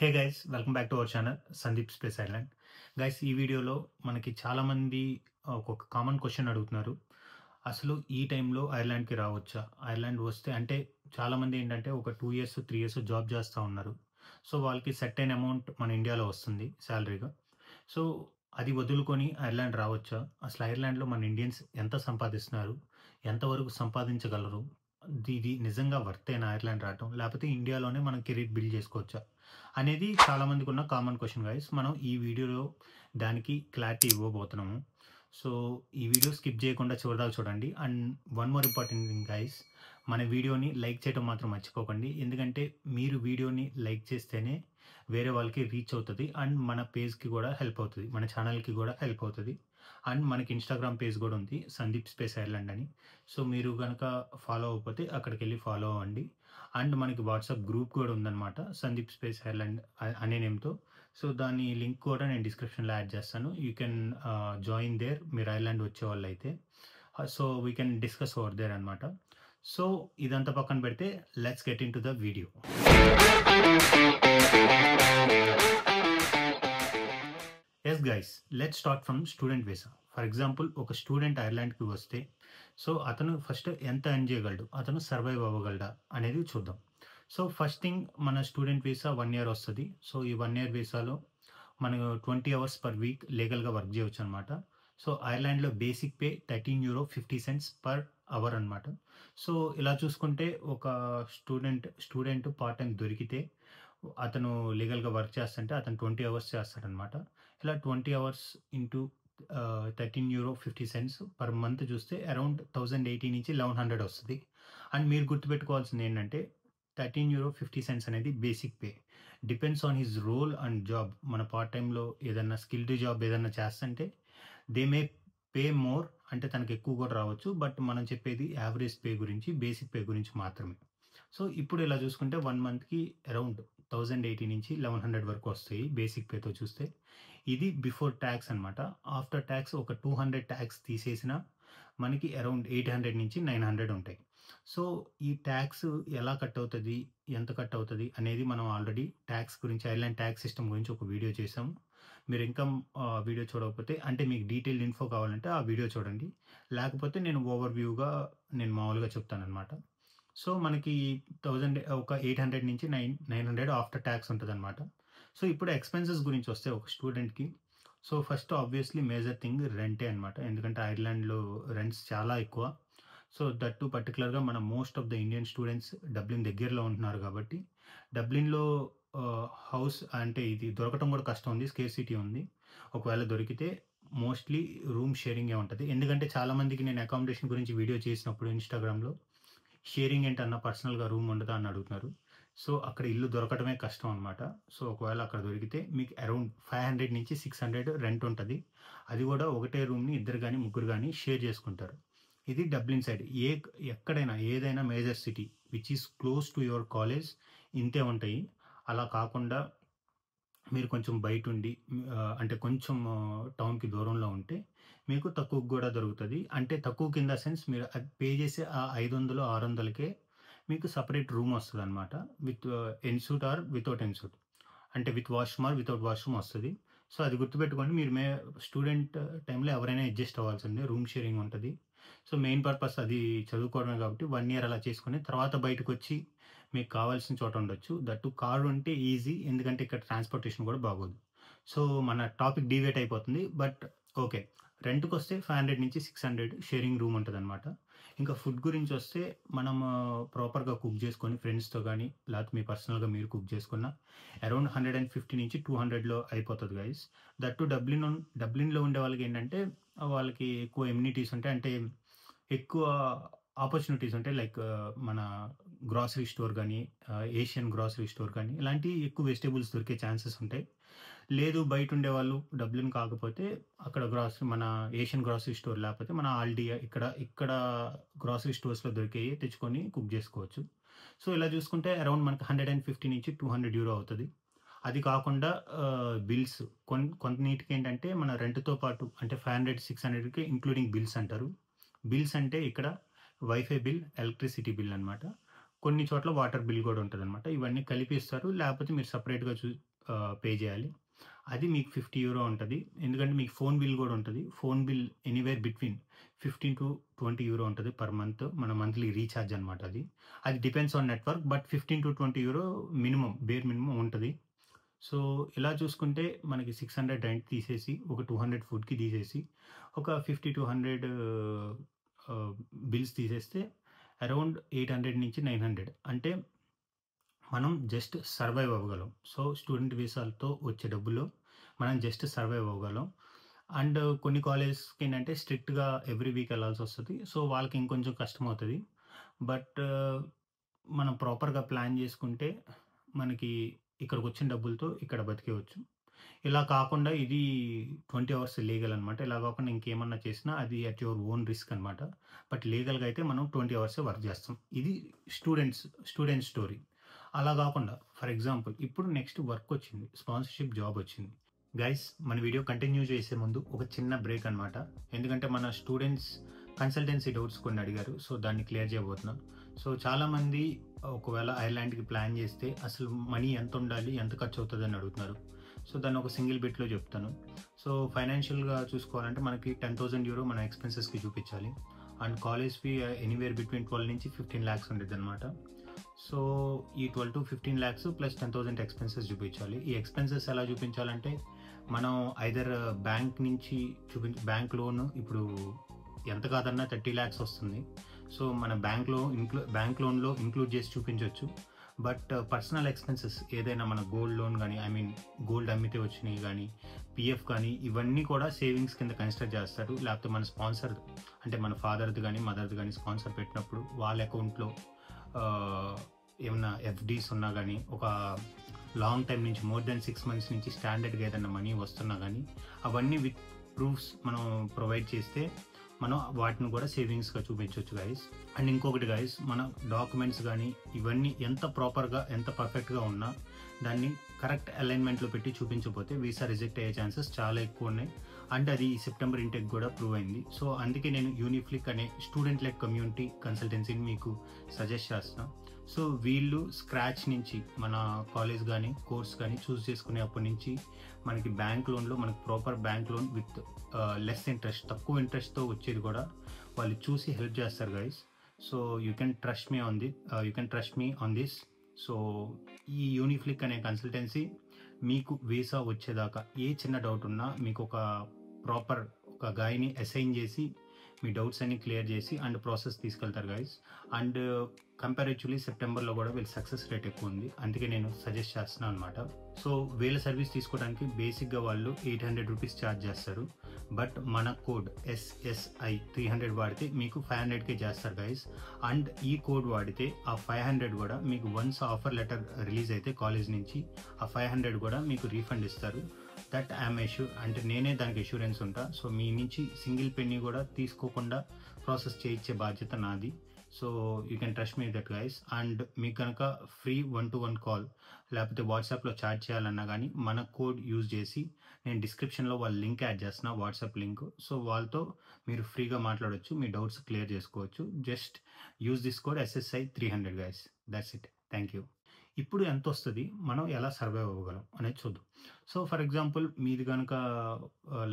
Hey guys, welcome back to our channel Sandeep space Ireland. Guys, ఈ వీడియోలో మనకి చాలామంది ఒక కామన్ క్వశ్చన్ అడుగుతున్నారు. అసలు ఈ టైంలో ఐర్లాండ్కి రావచ్చా? ఐర్లాండ్ వస్తే అంటే చాలామంది ఏంటంటే ఒక 2 ఇయర్స్ 3 ఇయర్స్ జాబ్ చేస్తూ ఉన్నారు. సో వాళ్ళకి సెట్ అయిన అమౌంట్ మన ఇండియాలో వస్తుంది శాలరీగా. సో అది వదులుకొని ఐర్లాండ్ రావచ్చా? అసలు ఐర్లాండ్లో మన ఇండియన్స్ ఎంత సంపాదిస్తున్నారు? ఎంతవరకు సంపాదించగలరు? ఇది నిజంగా వర్తేనా ఐర్లాండ్ రావటం? లేకపోతే ఇండియాలోనే మనం కెరీర్ బిల్డ్ చేసుకోవచ్చా? అనేది చాలామందికి ఉన్న కామన్ క్వశ్చన్ గైస్. మనం ఈ వీడియోలో దానికి క్లారిటీ ఇవ్వబోతున్నాము. సో ఈ వీడియో స్కిప్ చేయకుండా చివరిదాకా చూడండి. And one more important thing guys, మన వీడియోని లైక్ చేయడం మాత్రం మర్చిపోకండి. ఎందుకంటే మీరు వీడియోని లైక్ చేస్తేనే వేరే వాళ్ళకి రీచ్ అవుతుంది అండ్ మన పేజ్కి కూడా హెల్ప్ అవుతుంది, మన ఛానల్కి కూడా హెల్ప్ అవుతుంది. అండ్ మనకి ఇన్స్టాగ్రామ్ పేజ్ కూడా ఉంది, సందీప్ స్పేస్ ఐర్లాండ్ అని. సో మీరు కనుక ఫాలో అవ్వకపోతే అక్కడికి వెళ్ళి ఫాలో అవ్వండి. అండ్ మనకి వాట్సాప్ గ్రూప్ కూడా ఉందన్నమాట, సందీప్ స్పేస్ ఐర్లాండ్ అనే నేమ్తో. సో దాని లింక్ కూడా నేను డిస్క్రిప్షన్లో యాడ్ చేస్తాను. యూ కెన్ జాయిన్ దేర్, మీరు ఐర్లాండ్ వచ్చే వాళ్ళు అయితే. So we can discuss over there అనమాట. సో ఇదంతా పక్కన పెడితే let's get into the video. Yes guys, let's start from student visa. For example, ఒక స్టూడెంట్ ఐర్లాండ్కి వస్తే సో అతను ఫస్ట్ ఎంత ఎర్న్ చేయగలడు, అతను సర్వైవ్ అవ్వగలడా అనేది చూద్దాం. సో ఫస్ట్ థింగ్, మన స్టూడెంట్ వీసా 1 ఇయర్ వస్తుంది. సో ఈ 1 ఇయర్ వీసాలో మనకు 20 అవర్స్ పర్ వీక్ లీగల్గా వర్క్ చేయవచ్చు అనమాట. సో ఐర్లాండ్లో బేసిక్ పే €13.50 పర్ అవర్ అనమాట. సో ఇలా చూసుకుంటే ఒక స్టూడెంట్ పార్ట్ టైం దొరికితే అతను లీగల్గా వర్క్ చేస్తుంటే అతను 20 అవర్స్ చేస్తాడనమాట. ఇలా 20 అవర్స్ ఇంటూ €13.50 పర్ మంత్ చూస్తే అరౌండ్ 1080 నుంచి 1100 వస్తుంది. అండ్ మీరు గుర్తుపెట్టుకోవాల్సింది ఏంటంటే €13.50 అనేది basic pay. Depends on his role and job. మన పార్ట్ టైంలో ఏదన్నా స్కిల్డ్ జాబ్ ఏదన్నా చేస్తుంటే దే మే పే మోర్, అంటే తనకు ఎక్కువ కూడా రావచ్చు. బట్ మనం చెప్పేది యావరేజ్ పే గురించి, బేసిక్ పే గురించి మాత్రమే. సో ఇప్పుడు ఇలా చూసుకుంటే 1 మంత్కి అరౌండ్ 1080 నుంచి 1100 వరకు వస్తాయి బేసిక్ పేతో చూస్తే. ఇది బిఫోర్ ట్యాక్స్ అనమాట. ఆఫ్టర్ ట్యాక్స్ ఒక 200 ట్యాక్స్ తీసేసిన మనకి అరౌండ్ 800 నుంచి 900 ఉంటాయి. సో ఈ ట్యాక్స్ ఎలా కట్ అవుతుంది, ఎంత కట్ అవుతుంది అనేది మనం ఆల్రెడీ ట్యాక్స్ గురించి, ఐర్లాండ్ ట్యాక్స్ సిస్టమ్ గురించి ఒక వీడియో చేసాము. మీరు ఇంకా వీడియో చూడకపోతే, అంటే మీకు డీటెయిల్డ్ ఇన్ఫో కావాలంటే ఆ వీడియో చూడండి. లేకపోతే నేను ఓవర్వ్యూగా మామూలుగా చెప్తానన్నమాట. సో మనకి 1000 ఒక 800 నుంచి 900 ఆఫ్టర్ ట్యాక్స్ ఉంటదనమాట. సో ఇప్పుడు ఎక్స్‌పెన్సెస్ గురించి వస్తే ఒక స్టూడెంట్‌కి, so first obviously major thing రెంటే అనమాట. ఎందుకంటే ఐర్లాండ్‌లో రెంట్స్ చాలా ఎక్కువ. సో దట్ టూ పర్టిక్యులర్‌గా మన most of the Indian students Dublin దగ్గరలో ఉంటున్నారు కాబట్టి డబ్లిన్‌లో హౌస్ అంటే ఇది దొరకటం కూడా కష్టం ఉంది, స్కేర్సిటీ ఉంది. ఒకవేళ దొరికితే మోస్ట్‌లీ రూమ్ షేరింగే ఉంటది. ఎందుకంటే చాలామందికి నేను అకామిడేషన్ గురించి వీడియో చేసినప్పుడు ఇన్‌స్టాగ్రామ్‌లో షేరింగ్ ఏంటన్నా, పర్సనల్‌గా రూమ్ ఉండదా అని అడుగుతున్నారు. సో అక్కడ ఇల్లు దొరకడమే కష్టం అనమాట. సో ఒకవేళ అక్కడ దొరికితే మీకు అరౌండ్ 500 నుంచి 600 రెంట్ ఉంటది. అది కూడా ఒకటే రూమ్‌ని ఇద్దరు గాని, ముగ్గురు గాని షేర్ చేసుకుంటారు. ఇది డబ్లిన్ సైడ్. ఎక్కడైనా ఏదైనా major city which is close to your college ఇంతే ఉంటాయి. అలా కాకుండా మీరు కొంచెం బయటుండి అంటే కొంచెం టౌన్‌కి దూరంలో ఉంటే మీకు తక్కువకి గూడా దొరుకుతది. అంటే తక్కువకి ఇన్ ద సెన్స్ మీరు అది పే చేసే ఆ 500, 600కే మీకు సెపరేట్ రూమ్ వస్తదనమాట. With ensuite or without ensuite. అంటే with washroom or without washroom వస్తది. సో అది గుర్తుపెట్టుకోండి. మీరు స్టూడెంట్ టైమ్‌లో ఎవరైనా అడ్జస్ట్ అవ్వాల్సిందే. రూమ్ షేరింగ్ ఉంటది. సో మెయిన్ పర్పస్ అది చదువుకోవడమే కాబట్టి 1 ఇయర్ అలా చేసుకొని తర్వాత బయటకొచ్చి మీకు కావాల్సిన చోట ఉండొచ్చు. దట్ టూ కార్ ఉంటే ఈజీ. ఎందుకంటే ఇక్కడ ట్రాన్స్‌పోర్టేషన్ కూడా బాగోదు. సో మన టాపిక్ డీవియేట్ అయిపోతుంది. But okay. రెంట్‌కొస్తే 500 నుంచి 600 షేరింగ్ రూమ్ ఉంటదనమాట. ఇంకా ఫుడ్ గురించొస్తే మనం ప్రాపర్‌గా కుక్ చేసుకొని ఫ్రెండ్స్‌తో గానీ, లేకపోతే మీ పర్సనల్‌గా మీరు కుక్ చేసుకున్న అరౌండ్ 150 నుంచి 200లో అయిపోతది గైస్. దట్ టూ డబ్లిన్‌లో ఉండే వాళ్ళకేంటంటే వాళ్ళకి ఎక్కువ ఎమ్యూనిటీస్ ఉంటాయి. అంటే ఎక్కువ ఆపర్చునిటీస్ ఉంటాయి. లైక్ మన గ్రోసరీ స్టోర్ గానీ, ఏషియన్ గ్రోసరీ స్టోర్ కానీ ఇలాంటియి ఎక్కువ వెజిటబుల్స్ దొరికే ఛాన్సెస్ ఉంటాయి. లేదు బయటుండేవాళ్ళు డబ్లిన్ కాకపోతే అక్కడ మన ఏషియన్ గ్రోసరీ స్టోర్ లేకపోతే మన ఆల్డీ ఇక్కడ గ్రోసరీ స్టోర్స్‌లో దొరికేయి తెచ్చుకొని కుక్ జేసుకోవచ్చు. సో ఇలా చూసుకుంటే అరౌండ్ మనకు 150 నుంచి €200 అవుతది. అది కాకుండా బిల్స్ కొన్నిటికేంటంటే మన రెంట్‌తో పాటు అంటే 500, 600కి ఇంక్లూడింగ్ బిల్స్ అంటారు. బిల్స్ అంటే ఇక్కడ వైఫై బిల్, ఎలక్ట్రిసిటీ బిల్ అనమాట. కొన్ని చోట్ల వాటర్ బిల్ గూడా ఉంటదనమాట. ఇవన్నీ కలిపి ఇస్తారు. లేకపోతే మీరు సెపరేట్‌గా పే చేయాలి. అది మీకు €50 ఉంటది. ఎందుకంటే మీకు ఫోన్ బిల్ గూడా ఉంటది. ఫోన్ బిల్ ఎనీవేర్ బిట్వీన్ 15-20 ఉంటది పర్ మంత్. మన మంత్లీ రీచార్జ్ అనమాట అది. అది depends on network. But €15-20 minimum, bare minimum ఉంటది. సో, ఇలా చూసుకుంటే మనకి 600 రెంట్ తీసేసి, ఒక 200 ఫుడ్‌కి తీసేసి, ఒక 50-100 ఆహ్, బిల్స్ తీసేస్తే అరౌండ్ 800-900 అంటే మనం జస్ట్ సర్వైవ్ అవ్వగలం. సో, స్టూడెంట్ వీసాలతో వచ్చే డబ్బుల్లో మనం జస్ట్ సర్వైవ్ అవ్వగలం. అండ్ కొన్ని కాలేజెస్‌కేంటంటే స్ట్రిక్ట్‌గా ఎవ్రీ వీక్ ఎళ్ళాల్సొస్తది. సో, వాళ్ళకి ఇంకొంచెం కష్టమవుతది. బట్ మనం ప్రాపర్‌గా ప్లాన్ చేసుకుంటే మనకి ఇక్కడికొచ్చిన డబ్బులతో ఇక్కడ బతికేయొచ్చు. ఇలా కాకుండా ఇది 20 అవర్స్ లీగల్ అనమాట. ఇలా కాకుండా ఇంకేమన్నా చేసినా అది అట్ యువర్ ఓన్ రిస్క్ అనమాట. బట్ లీగల్‌గా అయితే మనం 20 అవర్సే వర్క్ చేస్తాం. ఇది స్టూడెంట్ స్టోరీ. అలా గాకుండా ఫర్ ఎగ్జాంపుల్ ఇప్పుడు నెక్స్ట్ వర్కొచ్చింది. స్పాన్సర్‌షిప్ జాబొచ్చింది. గైస్ మన వీడియో కంటిన్యూ చేసే ముందు ఒక చిన్న బ్రేక్ అనమాట. ఎందుకంటే మన స్టూడెంట్స్ కన్సల్టెన్సీ డౌట్స్ కొన్ని అడిగారు. సో, దాన్ని క్లియర్ చేయబోతున్నా. సో, చాలామంది ఒకవేళ ఐర్లాండ్‌కి ప్లాన్ చేస్తే అసలు మనీ ఎంతుండాలి? ఎంత ఖర్చవుతదని అడుగుతున్నారు. సో, దాన్ని ఒక సింగిల్ బిట్‌లో చెప్తాను. సో, ఫైనాన్షియల్‌గా చూసుకోవాలంటే మనకి €10,000 మన ఎక్స్‌పెన్సెస్‌కి చూపించాలి. And college fee anywhere between 12-15 lakhs ఉండిద్దనమాట. సో, ఈ 12-15 లాక్స్ ప్లస్ 10,000 ఎక్స్‌పెన్సెస్ చూపించాలి. ఈ ఎక్స్‌పెన్సెస్ ఎలా చూపించాలంటే మనం ఐదర్ బ్యాంక్ నుంచి బ్యాంక్ లోన్ ఇప్పుడు ఎంత కాదన్నా 30 లాక్స్ వస్తుంది. సో, మన బ్యాంక్ లోన్‌లో ఇంక్లూడ్ చేసి చూపించొచ్చు. బట్ పర్సనల్ ఎక్స్‌పెన్సెస్ ఏదైనా మన గోల్డ్ లోన్ గాని, ఐ మీన్ గోల్డ్ అమ్మితే వచ్చినయి గాని, పీఎఫ్ కానీ ఇవన్నీ కూడా సేవింగ్స్ కింద కన్సిడర్ చేస్తారు. లేకపోతే మన స్పాన్సర్ అంటే మన ఫాదర్‌ది గాని, మదర్‌ది గాని స్పాన్సర్ పెట్టినప్పుడు వాళ్ళ అకౌంట్‌లో ఆహ్, ఏమన్నా ఎఫ్‌డీస్ ఉన్నా గాని, ఒక లాంగ్ టైమ్ నుంచి మోర్ దెన్ 6 మంత్స్ నుంచి స్టాండర్డ్‌గా ఏదన్నా మనీ వస్తున్నా గాని, అవన్నీ విత్ ప్రూఫ్స్ మనం ప్రొవైడ్ చేస్తే మనం వాటిని కూడా సేవింగ్స్‌గా చూపించొచ్చు గైస్. అండ్ ఇంకొకటి గైస్, మన డాక్యుమెంట్స్ గానీ ఇవన్నీ ఎంత ప్రాపర్‌గా, ఎంత పర్ఫెక్ట్‌గా ఉన్నా దాన్ని కరెక్ట్ అలైన్‌మెంట్‌లో పెట్టి చూపించకపోతే వీసా రిజెక్ట్ అయ్యే ఛాన్సెస్ చాలా ఎక్కువున్నాయి. అండ్ అది ఈ సెప్టెంబర్ ఇంటేక్ కూడా ప్రూవ్ అయింది. సో, అందుకే నేను యూనిఫ్లిక్ అనే స్టూడెంట్ లెడ్ కమ్యూనిటీ కన్సల్టెన్సీని మీకు సజెస్ట్ చేస్తున్నా. సో, వీళ్ళు స్క్రాచ్ నుంచి మన కాలేజ్ గానీ, కోర్స్ గానీ చూస్ చేసుకునే అప్పటి నుంచి మనకి బ్యాంక్ లోన్‌లో మనకి proper bank loan with less interest, తక్కువ ఇంట్రెస్ట్‌తో వచ్చేది కూడా వాళ్ళు చూసి హెల్ప్ చేస్తారు guys. So, you can trust me on this. So, ఈ యూనిఫ్లిక్ అనే కన్సల్టెన్సీ మీకు వీసా వచ్చేదాకా ఏ చిన్న డౌట్ ఉన్నా మీకు ప్రాపర్ ఒక గైడ్‌ని అసైన్ చేసి మీ డౌట్స్ అన్ని క్లియర్ చేసి అండ్ ప్రాసెస్ తీసుకెళ్తారు గైస్. అండ్ కంపారిటివ్‌లీ సెప్టెంబర్‌లో కూడా వీళ్ళ సక్సెస్ రేట్ ఎక్కువ ఉంది. అందుకే నేను సజెస్ట్ చేస్తున్నాను అనమాట. సో, వీళ్ళ సర్వీస్ తీసుకోవడానికి బేసిక్‌గా వాళ్ళు ₹800 ఛార్జ్ చేస్తారు. బట్ మన కోడ్ SSI 300 వాడితే మీకు 500కే చేస్తారు గైస్. అండ్ ఈ కోడ్ వాడితే ఆ 500 కూడా మీకు వన్స్ ఆఫర్ లెటర్ రిలీజ్ అయితే కాలేజ్ నుంచి ఆ 500 కూడా మీకు రీఫండ్ ఇస్తారు. దట్ ఐఎమ్ అంటే నేనే దానికి అష్యూరెన్స్ ఉంటా. సో, మీ నుంచి సింగిల్ పెన్నీ కూడా తీసుకోకుండా ప్రాసెస్ చేయించే బాధ్యత నాది. So, you can trust me that guys. And మీకు కనుక ఫ్రీ 1-to-1 కాల్ లేకపోతే వాట్సాప్‌లో చాట్ చేయాలన్నా గానీ మన కోడ్ యూజ్ చేసి నేను డిస్క్రిప్షన్‌లో వాళ్ళ లింక్ యాడ్ చేస్తున్నా, వాట్సాప్ లింక్. సో, వాళ్ళతో మీరు ఫ్రీగా మాట్లాడొచ్చు. మీ డౌట్స్ క్లియర్ చేసుకోవచ్చు. Just use this code SSI 300 guys. That's it. Thank you. ఇప్పుడు ఎంతొస్తది? మనం ఎలా సర్వైవ్ అవ్వగలం అనేది చూద్దాం. సో, ఫర్ ఎగ్జాంపుల్ మీది గనక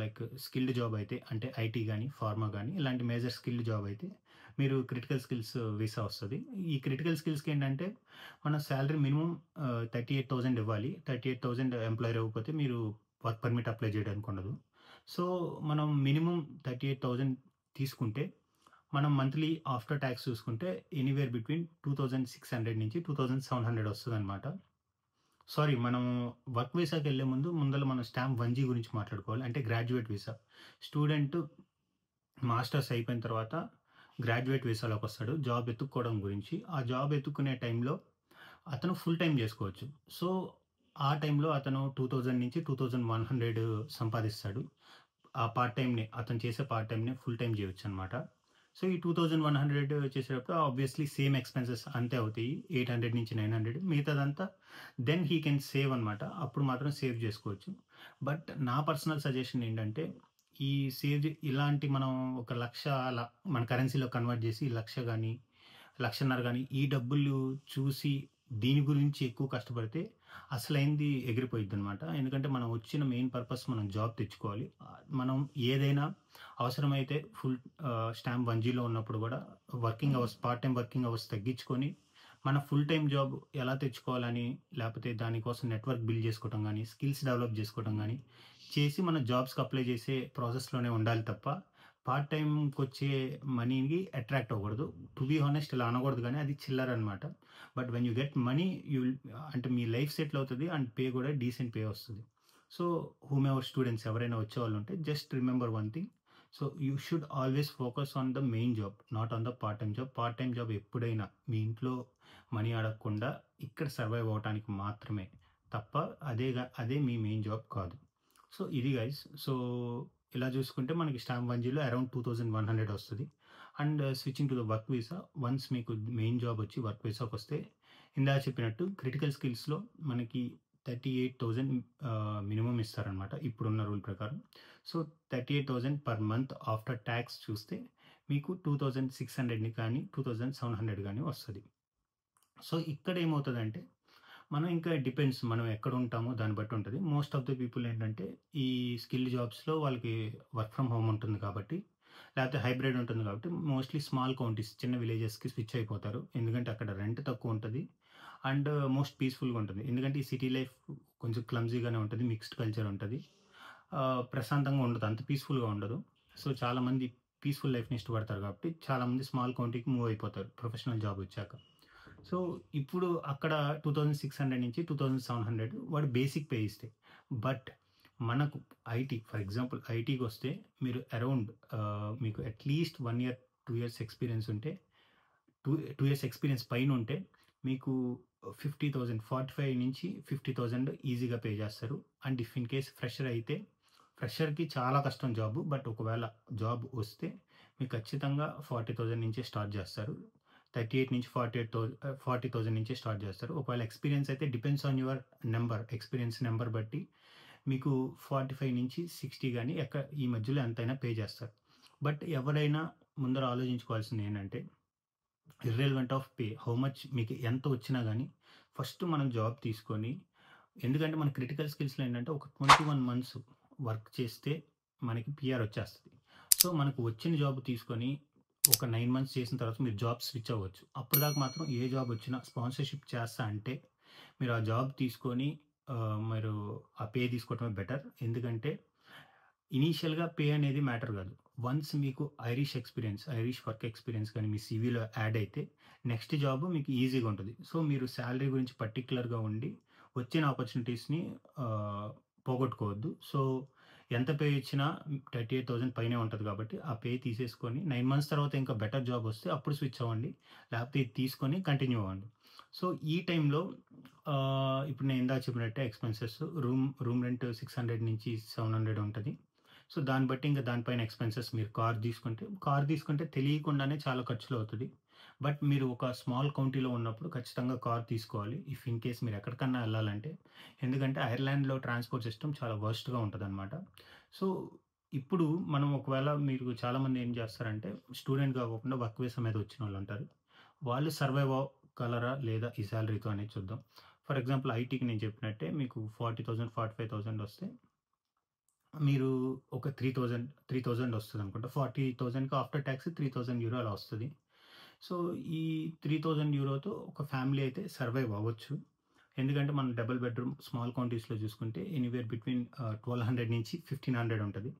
లైక్ స్కిల్డ్ జాబ్ అయితే అంటే ఐటీ గానీ, ఫార్మా గానీ ఇలాంటి మేజర్ స్కిల్డ్ జాబ్ అయితే మీరు క్రిటికల్ స్కిల్స్ వీసా వస్తది. ఈ క్రిటికల్ స్కిల్స్‌కేంటంటే మన సాలరీ మినిమమ్ 38,000 ఇవ్వాలి. 38,000 ఎంప్లాయర్ ఇవ్వకపోతే మీరు వర్క్ పర్మిట్ అప్లై చేయడానికి ఉండదు. సో, మనం మినిమమ్ 38,000 తీసుకుంటే మనం మంత్లీ ఆఫ్టర్ టాక్స్ చూసుకుంటే ఎనీవేర్ బిట్వీన్ 2,600-2,700 వస్తదనమాట. సారీ, మనం వర్క్ వీసాకెళ్ళే ముందల మనం స్టాంప్ 1G గురించి మాట్లాడుకోవాలి. అంటే గ్రాడ్యుయేట్ వీసా. స్టూడెంట్ మాస్టర్స్ అయిపోయిన తర్వాత గ్రాడ్యుయేట్ వీసాలోకొస్తాడు. జాబ్ ఎతుక్కోవడం గురించి. ఆ జాబ్ ఎతుక్కునే టైంలో అతను ఫుల్ టైమ్ జేసుకోవచ్చు. సో, ఆ టైంలో అతను 2,000-2,100 సంపాదిస్తాడు. ఆ పార్ట్ టైమ్‌ని అతను చేసే పార్ట్ టైమ్‌ని ఫుల్ టైమ్ జేయొచ్చనమాట. సో, ఈ 2,100 చేసేటప్పుడు ఆబ్వియస్‌లీ సేమ్ ఎక్స్‌పెన్సెస్ అంతే అవుతాయి. 800-900 మిగతాదంతా దెన్ హీ కెన్ సేవ్ అనమాట. అప్పుడు మాత్రం సేవ్ జేసుకోవచ్చు. బట్ నా పర్సనల్ సజెషన్ ఏంటంటే, ఈ ఇలాంటి మనం ఒక 1,00,000 అలా మన కరెన్సీలో కన్వర్ట్ జేసి 1,00,000 గాని, 1,50,000 గాని ఈ డబ్బులు చూసి దీని గురించి ఎక్కువ కష్టపడితే అసలైంది ఎగిరిపోయిద్దనమాట. ఎందుకంటే మనం వచ్చిన మెయిన్ పర్పస్ మనం జాబ్ తెచ్చుకోవాలి. మనం ఏదైనా అవసరమైతే స్టాంప్ 1Gలో ఉన్నప్పుడు గూడా working hours, part time working hours తగ్గించుకొని, మన ఫుల్ టైమ్ జాబ్ ఎలా తెచ్చుకోవాలని, లేపోతే దానికోసం నెట్వర్క్ బిల్డ్ జేసుకోవటం గానీ, స్కిల్స్ డెవలప్ జేసుకోవటం గానీ, చేసి మన జాబ్స్‌కి అప్లై జేసే ప్రాసెస్‌లోనే ఉండాలి తప్ప, పార్ట్ టైమ్‌కొచ్చే మనీకి అట్రాక్ట్ అవ్వకూడదు. టు బీ హానెస్ట్ ఇలా అనకూడదు గానీ అది చిల్లరనమాట. But when you get money అంటే మీ లైఫ్ సెటిల్ అవుతది అండ్ పే గూడా డీసెంట్ పే వస్తది. సో, హూమెవర్ స్టూడెంట్స్ ఎవరైనా వచ్చేవాళ్ళుంటే just remember one thing. So, you should always focus on the main job. Not on the part time job. Part time job ఎప్పుడైనా మీ ఇంట్లో money అడగకుండా ఇక్కడ సర్వైవ్ అవ్వటానికి మాత్రమే తప్ప అదే మీ మెయిన్ జాబ్ కాదు. సో, ఇది గైస్. సో, ఇలా చూసుకుంటే మనకి స్టాంప్ 1Gలో అరౌండ్ 2100 వస్తది. And switching to the work visa once మీకు మెయిన్ జాబ్ వచ్చి వర్క్ వీసాకొస్తే ఇందాక చెప్పినట్టు క్రిటికల్ స్కిల్స్‌లో మనకి 38,000 మినిమమ్ ఇస్తారనమాట ఇప్పుడున్న రూల్ ప్రకారం. So, 38,000 per month after tax చూస్తే మీకు 2600 కానీ, 2700 గాని వస్తది. సో, ఇక్కడ ఏమవుతదంటే మనం ఇంకా డిపెండ్స్ మనం ఎక్కడుంటామో దాన్ని బట్టి ఉంటది. మోస్ట్ ఆఫ్ ద పీపుల్ ఏంటంటే ఈ స్కిల్ జాబ్స్‌లో వాళ్ళకి వర్క్ ఫ్రమ్ హోమ్ ఉంటుంది కాబట్టి, లేకపోతే హైబ్రిడ్ ఉంటుంది కాబట్టి మోస్ట్‌లీ స్మాల్ కౌంటీస్ చిన్న విలేజెస్‌కి స్విచ్ అయిపోతారు. ఎందుకంటే అక్కడ రెంట్ తక్కువుంటది. అండ్ మోస్ట్ పీస్‌ఫుల్‌గా ఉంటుంది. ఎందుకంటే ఈ సిటీ లైఫ్ కొంచెం క్లమ్జీగానే ఉంటది. మిక్స్డ్ కల్చర్ ఉంటది. ప్రశాంతంగా ఉండదు. అంత పీస్‌ఫుల్‌గా ఉండదు. సో, చాలామంది పీస్‌ఫుల్ లైఫ్‌ని ఇష్టపడతారు కాబట్టి చాలామంది స్మాల్ కౌంటీకి మూవ్ అయిపోతారు ప్రొఫెషనల్ జాబ్ వచ్చాక. సో, ఇప్పుడు అక్కడ 2600-2700 వాడు బేసిక్ పే ఇస్తే. బట్ మనకు ఫర్ ఎగ్జాంపుల్ ఐటీకొస్తే మీరు అరౌండ్ మీకు అట్‌లీస్ట్ 1 ఇయర్, 2 ఇయర్స్ ఎక్స్‌పీరియన్స్ ఉంటే 2 ఇయర్స్ ఎక్స్‌పీరియన్స్ పైనుంటే మీకు 50,000 45,000-50,000 ఈజీగా పే చేస్తారు. And if in case fresher అయితే ఫ్రెషర్‌కి చాలా కష్టం జాబు. బట్ ఒకవేళ జాబ్ వస్తే మీకు ఖచ్చితంగా 40,000 నుంచే స్టార్ట్ చేస్తారు. 38,000-40,000 నుంచే స్టార్ట్ చేస్తారు. ఒకవేళ ఎక్స్‌పీరియన్స్ అయితే depends on your experience number బట్టి మీకు 45-60 గాని ఈ మధ్యలో ఎంతైనా పే చేస్తారు. బట్ ఎవరైనా ముందర ఆలోచించుకోవాల్సిందేంటంటే irrelevant of pay. How much మీకు ఎంత వచ్చినా గాని ఫస్ట్ మనం జాబ్ తీసుకొని ఎందుకంటే మన క్రిటికల్ స్కిల్స్‌లో ఏంటంటే ఒక 21 మంత్స్ వర్క్ చేస్తే మనకి పీఆర్ వచ్చేస్తది. సో, మనకు వచ్చిన జాబ్ తీసుకొని ఒక 9 మంత్స్ చేసిన తర్వాత మీరు జాబ్ స్విచ్ అవ్వచ్చు. అప్పటిదాకా మాత్రం ఏ జాబ్ వచ్చినా స్పాన్సర్‌షిప్ చేస్తా అంటే మీరు ఆ జాబ్ తీసుకొని మీరు ఆ పే తీసుకోవటమే బెటర్. ఎందుకంటే ఇనీషియల్‌గా పే అనేది మ్యాటర్ గాదు. వన్స్ మీకు ఐరిష్ వర్క్ ఎక్స్‌పీరియన్స్ గాని మీ సీవీలో యాడ్ అయితే నెక్స్ట్ జాబ్ మీకు ఈజీగా ఉంటది. సో, మీరు సాలరీ గురించి పర్టిక్యులర్‌గా ఉండి వచ్చిన ఆపర్చునిటీస్‌ని ఆహ్, పోగొట్టుకోవద్దు. సో, ఎంత పే ఇచ్చినా 38,000 పైనే ఉంటది కాబట్టి ఆ పే తీసేసుకొని 9 మంత్స్ తర్వాత ఇంకా బెటర్ జాబ్ వస్తే అప్పుడు స్విచ్ అవ్వండి. లేకపోతే ఇది తీసుకొని కంటిన్యూ అవ్వండి. సో, ఈ టైంలో ఇప్పుడు నేను ఇందాక చెప్పినట్టే ఎక్స్‌పెన్సెస్ రూమ్ రెంట్ 600-700 ఉంటది. సో, దాన్ని బట్టి ఇంక దానిపైన ఎక్స్‌పెన్సెస్ మీరు కార్ తీసుకుంటే తెలియకుండానే చాలా ఖర్చులవుతది. బట్ మీరు ఒక స్మాల్ కౌంటీలో ఉన్నప్పుడు ఖచ్చితంగా కార్ తీసుకోవాలి. ఇఫ్ ఇన్ కేస్ మీరు ఎక్కడికన్నా ఎళ్ళాలంటే. ఎందుకంటే ఐర్లాండ్‌లో ట్రాన్స్‌పోర్ట్ సిస్టమ్ చాలా వర్స్ట్‌గా ఉంటదనమాట. సో, ఇప్పుడు మనం ఒకవేళ మీరు చాలామంది ఏం చేస్తారంటే స్టూడెంట్ కాకోకుండా వర్క్ వీసా మీద వచ్చినోళ్ళుంటారు. వాళ్ళు సర్వైవ్ అవ్వగలరా లేదా ఈ సాలరీతో అనేది చూద్దాం. ఫర్ ఎగ్జాంపుల్ ఐటీకి నేను చెప్పినట్టే మీకు 40,000, 45,000 వస్తే మీరు ఒక 3,000 వస్తదనుకుంటా. 40,000కి ఆఫ్టర్ టాక్స్ €3,000 అలా వస్తది. సో, ఈ €3,000తో ఒక ఫ్యామిలీ అయితే సర్వైవ్ అవ్వచ్చు. ఎందుకంటే మనం డబుల్ బెడ్‌రూమ్ స్మాల్ కౌంటీస్‌లో చూసుకుంటే ఎనీవేర్ బిట్వీన్ 1,200-1,500 ఉంటది.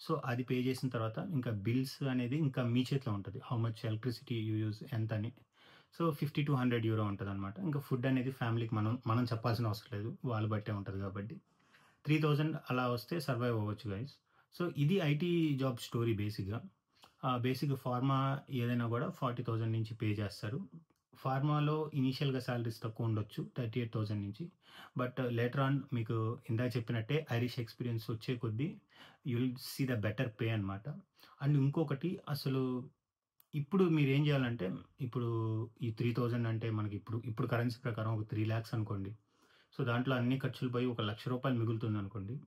సో, అది పే చేసిన తర్వాత ఇంకా బిల్స్ అనేది ఇంకా మీ చేతిలో ఉంటది. How much electricity you use ఎంతని. సో, €50-100 ఉంటదనమాట. ఇంకా ఫుడ్ అనేది ఫ్యామిలీకి మనం మనం చెప్పాల్సిన అవసరం లేదు. వాళ్ళు బట్టే ఉంటది కాబట్టి. 3000 అలా వస్తే సర్వైవ్ అవ్వచ్చు గైస్. సో, ఇది ఐటీ జాబ్ స్టోరీ బేసిక్‌గా. బేసిక్‌గా ఫార్మా ఏదైనా గూడా 40,000 నుంచి పే చేస్తారు. ఫార్మాలో ఇనీషియల్‌గా సాలరీస్ తక్కువుండొచ్చు 38,000 నుంచి. బట్ లేటర్ ఆన్ మీకు ఇందాక చెప్పినట్టే ఐరిష్ ఎక్స్‌పీరియన్స్ వచ్చే కొద్దీ you will see the better pay అనమాట. అండ్ ఇంకొకటి అసలు ఇప్పుడు మీరేం జేయాలంటే ఇప్పుడు ఈ 3000 అంటే మనకి ఇప్పుడు కరెన్సీ ప్రకారం ఒక 3,00,000 అనుకోండి. సో, దాంట్లో అన్ని ఖర్చులు పోయి ఒక రూ. 1,00,000 మిగులుతుందనుకోండి.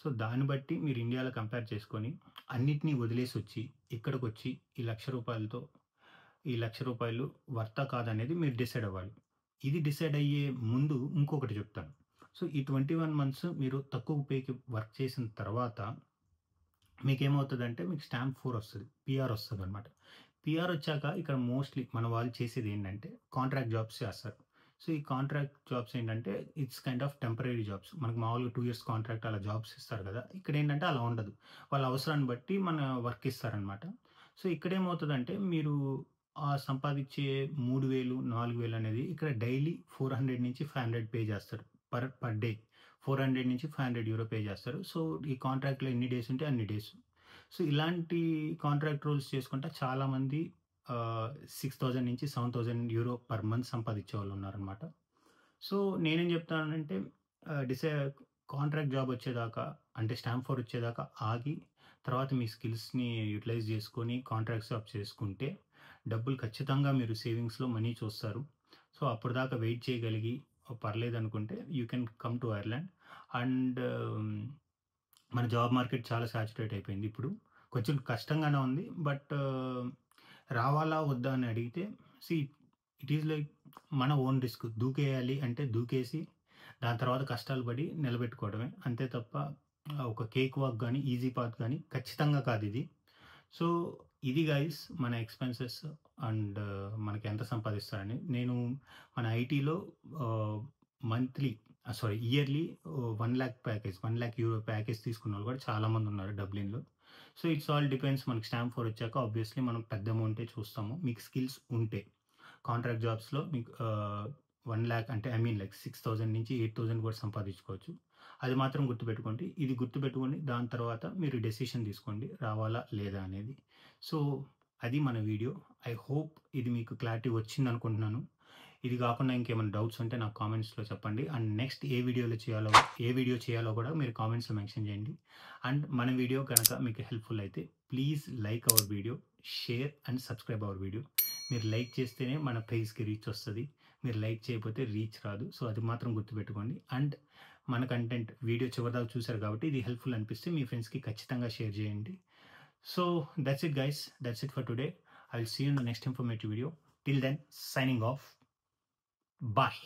సో, దాన్ని బట్టి మీరు ఇండియాలో కంపేర్ చేసుకొని, అన్నిటిని వదిలేసొచ్చి, ఇక్కడికొచ్చి ఈ రూ. 1,00,000తో ఈ రూ. 1,00,000 వర్తా కాదనేది మీరు డిసైడ్ అవ్వాలి. ఇది డిసైడ్ అయ్యే ముందు ఇంకొకటి చెప్తాను. సో, ఈ 21 మంత్స్ మీరు తక్కువ పేకి వర్క్ చేసిన తర్వాత మీకేమవుతదంటే మీకు స్టాంప్ 4 వస్తది. పీఆర్ వస్తదనమాట. పీఆర్ వచ్చాక ఇక్కడ మోస్ట్‌లీ మన వాళ్ళు చేసేదేంటంటే కాంట్రాక్ట్ జాబ్స్ చేస్తారు. సో, ఈ కాంట్రాక్ట్ జాబ్స్ ఏంటంటే it's kind of temporary jobs. మనకు మామూలుగా 2 ఇయర్స్ కాంట్రాక్ట్ అలా జాబ్స్ ఇస్తారు కదా! ఇక్కడేంటంటే అలా ఉండదు. వాళ్ళ అవసరాన్ని బట్టి మన వర్క్ ఇస్తారనమాట. సో, ఇక్కడేమవుతదంటే మీరు సంపాదించే 3000, 4000 అనేది ఇక్కడ డైలీ 400-500 పే చేస్తారు. Per day. 400-500 యూరో పే చేస్తారు. సో, ఈ కాంట్రాక్ట్‌లో ఎన్ని డేస్ ఉంటే అన్ని డేస్. సో, ఇలాంటి కాంట్రాక్ట్ రోల్స్ చేసుకుంటా చాలామంది 6000-7000 యూరో పర్ మంత్ సంపాదించేవాళ్ళున్నారనమాట. సో, నేనేం చెప్తానంటే ఆహ్, డిసై కాంట్రాక్ట్ జాబ్ వచ్చేదాకా అంటే స్టాంప్ 4 వచ్చేదాకా ఆగి, తర్వాత మీ స్కిల్స్‌ని యుటిలైజ్ చేసుకొని కాంట్రాక్ట్ జాబ్ చేసుకుంటే డబ్బులు ఖచ్చితంగా మీరు సేవింగ్స్‌లో మనీ చూస్తారు. సో, అప్పటిదాకా వెయిట్ చేయగలిగి పర్లేదనుకుంటే you can come to Ireland. And మన జాబ్ మార్కెట్ చాలా సాచురేట్ అయిపోయింది ఇప్పుడు. కొంచెం కష్టంగానే ఉంది. బట్ రావాలా? వద్దా? అని అడిగితే సీ ఇట్ ఈస్ లైక్ మన ఓన్ రిస్క్. దూకేయాలి అంటే దూకేసి దాని తర్వాత కష్టాలు పడి నిలబెట్టుకోవడమే. అంతే తప్ప ఒక కేక్ వాక్ గాని, ఈజీ పాత్ గాని ఖచ్చితంగా కాదిది. సో, ఇది గైస్ మన ఎక్స్‌పెన్సెస్ అండ్ మనకెంత సంపాదిస్తారని. నేను మన ఐటీలో ah, monthly yearly 1,00,000 package, 1,00,000 euro package తీసుకున్నోళ్ళు కూడా చాలామందున్నారు డబ్లిన్‌లో. So, it's all depends. మనకి స్టాంప్ 4 వచ్చాక ఆబ్వియస్లీ మనం పెద్ద అమౌంటే చూస్తాము. మీకు స్కిల్స్ ఉంటే. కాంట్రాక్ట్ జాబ్స్‌లో మీకు 1,00,000 అంటే ఐ మీన్ లైక్ 6,000-8,000 కూడా సంపాదించుకోవచ్చు. అది మాత్రం గుర్తుపెట్టుకోండి. ఇది గుర్తుపెట్టుకొని దాని తర్వాత మీరు డెసిషన్ తీసుకోండి. రావాలా? లేదా? అనేది. సో, అది మన వీడియో. ఐ హోప్ ఇది మీకు క్లారిటీ వచ్చిందనుకుంటున్నాను. ఇది కాకుండా ఇంకేమైనా డౌట్స్ ఉంటే నాకు కామెంట్స్‌లో చెప్పండి. అండ్ నెక్స్ట్ ఏ వీడియో చేయాలో కూడా మీరు కామెంట్స్‌లో మెన్షన్ చేయండి. అండ్ మన వీడియో గనక మీకు హెల్ప్‌ఫుల్ అయితే please like our video, share and subscribe our video. మీరు లైక్ చేస్తేనే మన పేజ్‌కి రీచ్ వస్తది. మీరు లైక్ చేయకపోతే రీచ్ రాదు. సో, అది మాత్రం గుర్తుపెట్టుకోండి. అండ్ మన కంటెంట్ వీడియో చివరిదాకా చూసారు కాబట్టి ఇది హెల్ప్‌ఫుల్ అనిపిస్తే మీ ఫ్రెండ్స్‌కి ఖచ్చితంగా షేర్ చేయండి. So, that's it guys. That's it for today. I will see you in the next informative video. Till then signing off. Bye.